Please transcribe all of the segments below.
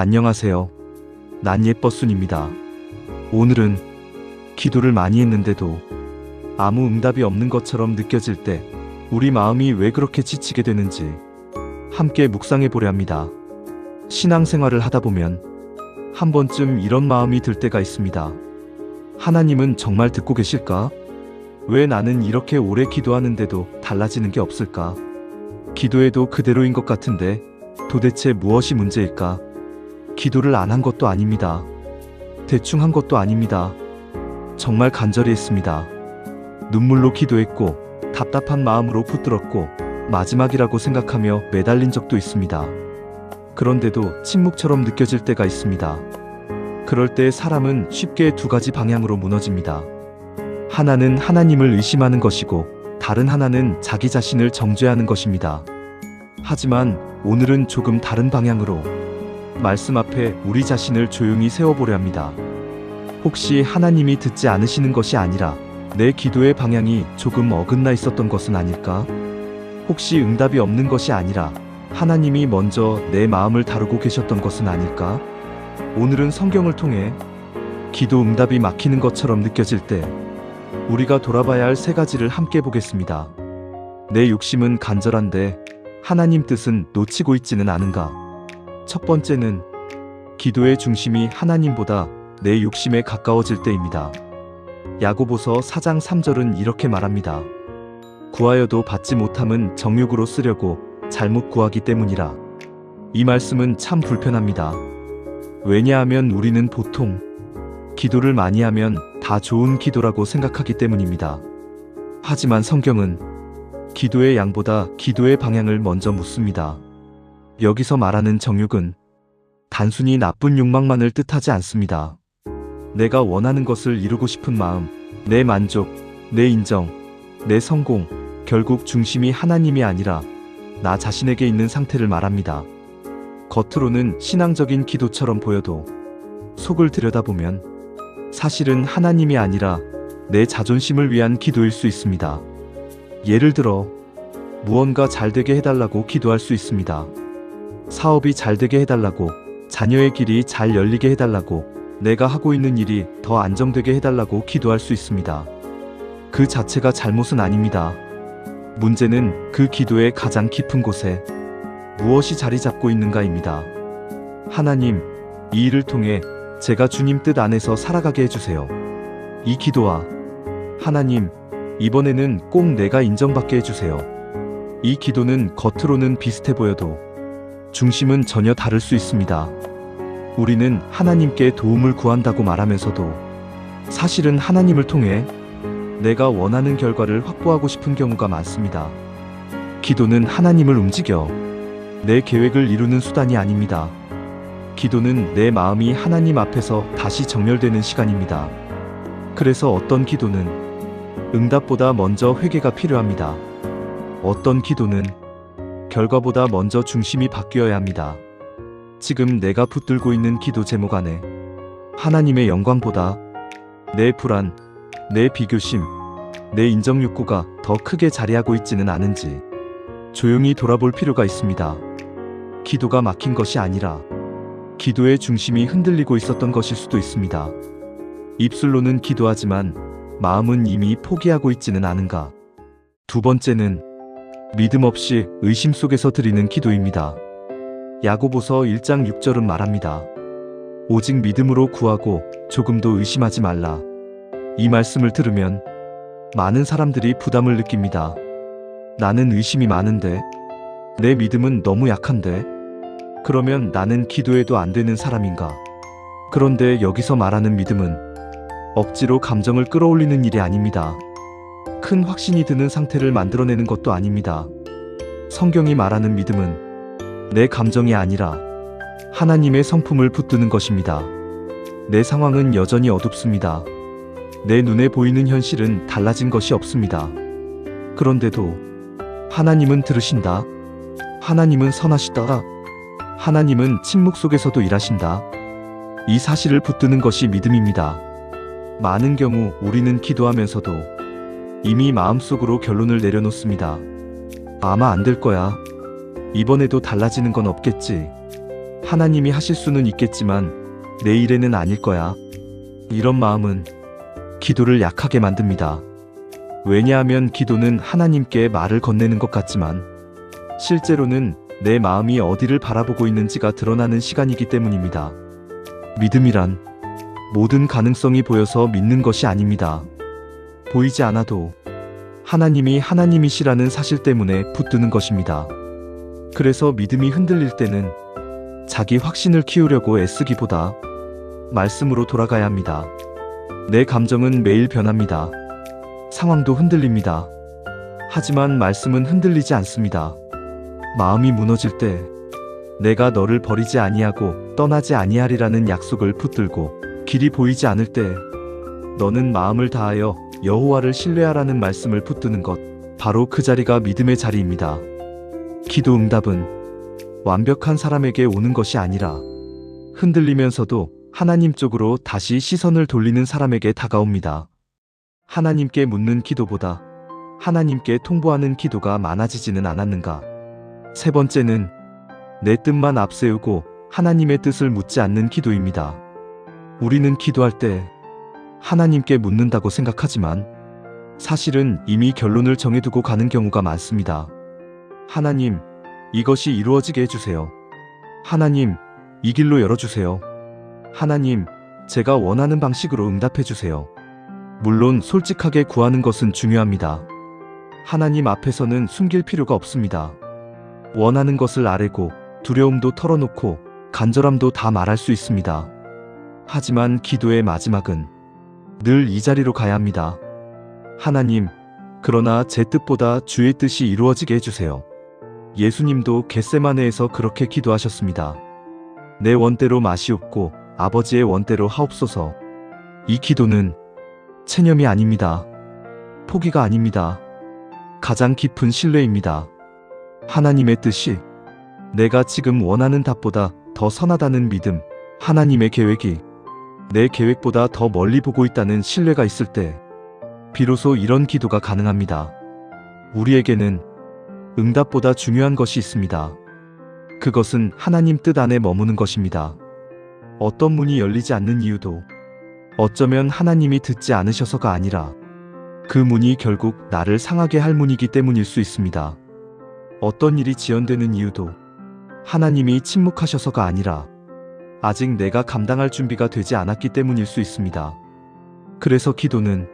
안녕하세요. 난 예뻐순입니다. 오늘은 기도를 많이 했는데도 아무 응답이 없는 것처럼 느껴질 때 우리 마음이 왜 그렇게 지치게 되는지 함께 묵상해 보려 합니다. 신앙생활을 하다 보면 한 번쯤 이런 마음이 들 때가 있습니다. 하나님은 정말 듣고 계실까? 왜 나는 이렇게 오래 기도하는데도 달라지는 게 없을까? 기도해도 그대로인 것 같은데 도대체 무엇이 문제일까? 기도를 안 한 것도 아닙니다. 대충 한 것도 아닙니다. 정말 간절히 했습니다. 눈물로 기도했고 답답한 마음으로 붙들었고 마지막이라고 생각하며 매달린 적도 있습니다. 그런데도 침묵처럼 느껴질 때가 있습니다. 그럴 때 사람은 쉽게 두 가지 방향으로 무너집니다. 하나는 하나님을 의심하는 것이고 다른 하나는 자기 자신을 정죄하는 것입니다. 하지만 오늘은 조금 다른 방향으로 말씀 앞에 우리 자신을 조용히 세워보려 합니다. 혹시 하나님이 듣지 않으시는 것이 아니라 내 기도의 방향이 조금 어긋나 있었던 것은 아닐까? 혹시 응답이 없는 것이 아니라 하나님이 먼저 내 마음을 다루고 계셨던 것은 아닐까? 오늘은 성경을 통해 기도 응답이 막히는 것처럼 느껴질 때 우리가 돌아봐야 할 세 가지를 함께 보겠습니다. 내 욕심은 간절한데 하나님 뜻은 놓치고 있지는 않은가? 첫 번째는 기도의 중심이 하나님보다 내 욕심에 가까워질 때입니다. 야고보서 4장 3절은 이렇게 말합니다. 구하여도 받지 못함은 정욕으로 쓰려고 잘못 구하기 때문이라. 이 말씀은 참 불편합니다. 왜냐하면 우리는 보통 기도를 많이 하면 다 좋은 기도라고 생각하기 때문입니다. 하지만 성경은 기도의 양보다 기도의 방향을 먼저 묻습니다. 여기서 말하는 정욕은 단순히 나쁜 욕망만을 뜻하지 않습니다. 내가 원하는 것을 이루고 싶은 마음, 내 만족, 내 인정, 내 성공, 결국 중심이 하나님이 아니라 나 자신에게 있는 상태를 말합니다. 겉으로는 신앙적인 기도처럼 보여도 속을 들여다보면 사실은 하나님이 아니라 내 자존심을 위한 기도일 수 있습니다. 예를 들어 무언가 잘 되게 해달라고 기도할 수 있습니다. 사업이 잘 되게 해달라고, 자녀의 길이 잘 열리게 해달라고, 내가 하고 있는 일이 더 안정되게 해달라고 기도할 수 있습니다. 그 자체가 잘못은 아닙니다. 문제는 그 기도의 가장 깊은 곳에 무엇이 자리 잡고 있는가입니다. 하나님, 이 일을 통해 제가 주님 뜻 안에서 살아가게 해주세요. 이 기도와 하나님, 이번에는 꼭 내가 인정받게 해주세요. 이 기도는 겉으로는 비슷해 보여도 중심은 전혀 다를 수 있습니다. 우리는 하나님께 도움을 구한다고 말하면서도 사실은 하나님을 통해 내가 원하는 결과를 확보하고 싶은 경우가 많습니다. 기도는 하나님을 움직여 내 계획을 이루는 수단이 아닙니다. 기도는 내 마음이 하나님 앞에서 다시 정렬되는 시간입니다. 그래서 어떤 기도는 응답보다 먼저 회개가 필요합니다. 어떤 기도는 결과보다 먼저 중심이 바뀌어야 합니다. 지금 내가 붙들고 있는 기도 제목 안에 하나님의 영광보다 내 불안, 내 비교심, 내 인정 욕구가 더 크게 자리하고 있지는 않은지 조용히 돌아볼 필요가 있습니다. 기도가 막힌 것이 아니라 기도의 중심이 흔들리고 있었던 것일 수도 있습니다. 입술로는 기도하지만 마음은 이미 포기하고 있지는 않은가? 두 번째는 믿음 없이 의심 속에서 드리는 기도입니다. 야고보서 1장 6절은 말합니다. 오직 믿음으로 구하고 조금도 의심하지 말라. 이 말씀을 들으면 많은 사람들이 부담을 느낍니다. 나는 의심이 많은데, 내 믿음은 너무 약한데, 그러면 나는 기도해도 안 되는 사람인가? 그런데 여기서 말하는 믿음은 억지로 감정을 끌어올리는 일이 아닙니다. 큰 확신이 드는 상태를 만들어내는 것도 아닙니다. 성경이 말하는 믿음은 내 감정이 아니라 하나님의 성품을 붙드는 것입니다. 내 상황은 여전히 어둡습니다. 내 눈에 보이는 현실은 달라진 것이 없습니다. 그런데도 하나님은 들으신다. 하나님은 선하시다. 하나님은 침묵 속에서도 일하신다. 이 사실을 붙드는 것이 믿음입니다. 많은 경우 우리는 기도하면서도 이미 마음속으로 결론을 내려놓습니다. 아마 안 될 거야. 이번에도 달라지는 건 없겠지. 하나님이 하실 수는 있겠지만 내 일에는 아닐 거야. 이런 마음은 기도를 약하게 만듭니다. 왜냐하면 기도는 하나님께 말을 건네는 것 같지만 실제로는 내 마음이 어디를 바라보고 있는지가 드러나는 시간이기 때문입니다. 믿음이란 모든 가능성이 보여서 믿는 것이 아닙니다. 보이지 않아도 하나님이 하나님이시라는 사실 때문에 붙드는 것입니다. 그래서 믿음이 흔들릴 때는 자기 확신을 키우려고 애쓰기보다 말씀으로 돌아가야 합니다. 내 감정은 매일 변합니다. 상황도 흔들립니다. 하지만 말씀은 흔들리지 않습니다. 마음이 무너질 때 내가 너를 버리지 아니하고 떠나지 아니하리라는 약속을 붙들고 길이 보이지 않을 때 너는 마음을 다하여 여호와를 신뢰하라는 말씀을 붙드는 것, 바로 그 자리가 믿음의 자리입니다. 기도 응답은 완벽한 사람에게 오는 것이 아니라 흔들리면서도 하나님 쪽으로 다시 시선을 돌리는 사람에게 다가옵니다. 하나님께 묻는 기도보다 하나님께 통보하는 기도가 많아지지는 않았는가? 세 번째는 내 뜻만 앞세우고 하나님의 뜻을 묻지 않는 기도입니다. 우리는 기도할 때 하나님께 묻는다고 생각하지만 사실은 이미 결론을 정해두고 가는 경우가 많습니다. 하나님, 이것이 이루어지게 해주세요. 하나님, 이 길로 열어주세요. 하나님, 제가 원하는 방식으로 응답해주세요. 물론 솔직하게 구하는 것은 중요합니다. 하나님 앞에서는 숨길 필요가 없습니다. 원하는 것을 아뢰고 두려움도 털어놓고 간절함도 다 말할 수 있습니다. 하지만 기도의 마지막은 늘 이 자리로 가야 합니다. 하나님, 그러나 제 뜻보다 주의 뜻이 이루어지게 해주세요. 예수님도 겟세마네에서 그렇게 기도하셨습니다. 내 원대로 마시옵고 아버지의 원대로 하옵소서. 이 기도는 체념이 아닙니다. 포기가 아닙니다. 가장 깊은 신뢰입니다. 하나님의 뜻이 내가 지금 원하는 답보다 더 선하다는 믿음, 하나님의 계획이 내 계획보다 더 멀리 보고 있다는 신뢰가 있을 때 비로소 이런 기도가 가능합니다. 우리에게는 응답보다 중요한 것이 있습니다. 그것은 하나님 뜻 안에 머무는 것입니다. 어떤 문이 열리지 않는 이유도 어쩌면 하나님이 듣지 않으셔서가 아니라 그 문이 결국 나를 상하게 할 문이기 때문일 수 있습니다. 어떤 일이 지연되는 이유도 하나님이 침묵하셔서가 아니라 아직 내가 감당할 준비가 되지 않았기 때문일 수 있습니다. 그래서 기도는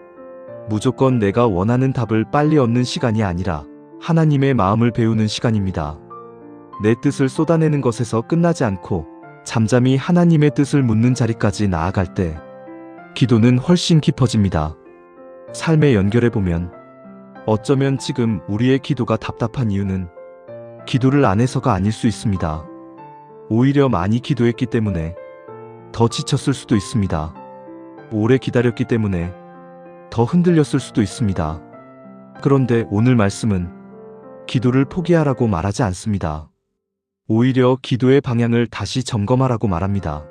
무조건 내가 원하는 답을 빨리 얻는 시간이 아니라 하나님의 마음을 배우는 시간입니다. 내 뜻을 쏟아내는 것에서 끝나지 않고 잠잠히 하나님의 뜻을 묻는 자리까지 나아갈 때 기도는 훨씬 깊어집니다. 삶에 연결해보면 어쩌면 지금 우리의 기도가 답답한 이유는 기도를 안 해서가 아닐 수 있습니다. 오히려 많이 기도했기 때문에 더 지쳤을 수도 있습니다. 오래 기다렸기 때문에 더 흔들렸을 수도 있습니다. 그런데 오늘 말씀은 기도를 포기하라고 말하지 않습니다. 오히려 기도의 방향을 다시 점검하라고 말합니다.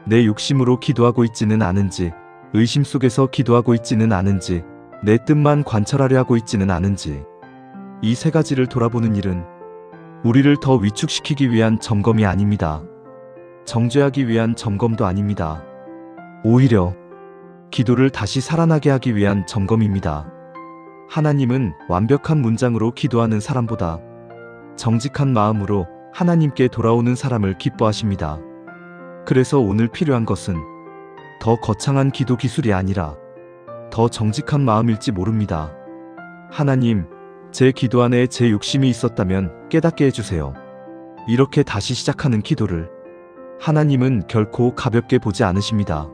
내 욕심으로 기도하고 있지는 않은지, 의심 속에서 기도하고 있지는 않은지, 내 뜻만 관철하려 하고 있지는 않은지, 이 세 가지를 돌아보는 일은 우리를 더 위축시키기 위한 점검이 아닙니다. 정죄하기 위한 점검도 아닙니다. 오히려 기도를 다시 살아나게 하기 위한 점검입니다. 하나님은 완벽한 문장으로 기도하는 사람보다 정직한 마음으로 하나님께 돌아오는 사람을 기뻐하십니다. 그래서 오늘 필요한 것은 더 거창한 기도 기술이 아니라 더 정직한 마음일지 모릅니다. 하나님, 제 기도 안에 제 욕심이 있었다면 깨닫게 해주세요. 이렇게 다시 시작하는 기도를 하나님은 결코 가볍게 보지 않으십니다.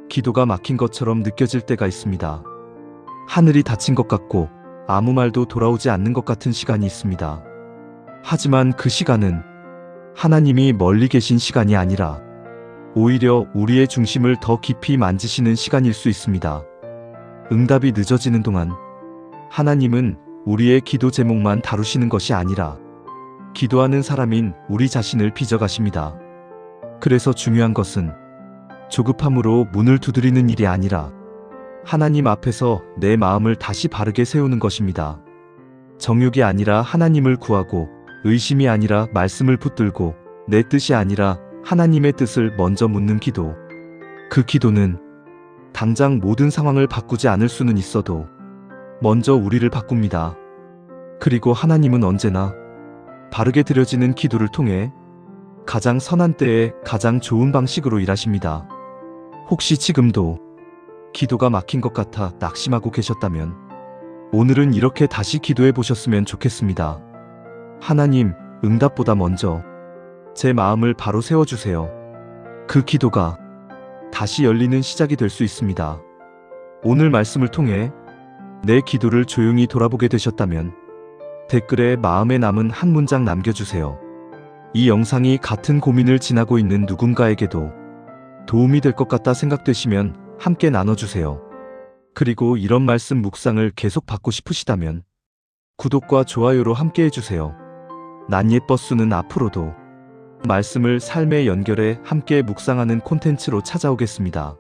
기도가 막힌 것처럼 느껴질 때가 있습니다. 하늘이 닫힌 것 같고 아무 말도 돌아오지 않는 것 같은 시간이 있습니다. 하지만 그 시간은 하나님이 멀리 계신 시간이 아니라 오히려 우리의 중심을 더 깊이 만지시는 시간일 수 있습니다. 응답이 늦어지는 동안 하나님은 우리의 기도 제목만 다루시는 것이 아니라 기도하는 사람인 우리 자신을 빚어가십니다. 그래서 중요한 것은 조급함으로 문을 두드리는 일이 아니라 하나님 앞에서 내 마음을 다시 바르게 세우는 것입니다. 정욕이 아니라 하나님을 구하고 의심이 아니라 말씀을 붙들고 내 뜻이 아니라 하나님의 뜻을 먼저 묻는 기도. 그 기도는 당장 모든 상황을 바꾸지 않을 수는 있어도 먼저 우리를 바꿉니다. 그리고 하나님은 언제나 바르게 드려지는 기도를 통해 가장 선한 때에 가장 좋은 방식으로 일하십니다. 혹시 지금도 기도가 막힌 것 같아 낙심하고 계셨다면 오늘은 이렇게 다시 기도해 보셨으면 좋겠습니다. 하나님, 응답보다 먼저 제 마음을 바로 세워주세요. 그 기도가 다시 열리는 시작이 될 수 있습니다. 오늘 말씀을 통해 내 기도를 조용히 돌아보게 되셨다면 댓글에 마음에 남은 한 문장 남겨주세요. 이 영상이 같은 고민을 지나고 있는 누군가에게도 도움이 될 것 같다 생각되시면 함께 나눠주세요. 그리고 이런 말씀 묵상을 계속 받고 싶으시다면 구독과 좋아요로 함께 해주세요. 난 예뻐수는 앞으로도 말씀을 삶에 연결해 함께 묵상하는 콘텐츠로 찾아오겠습니다.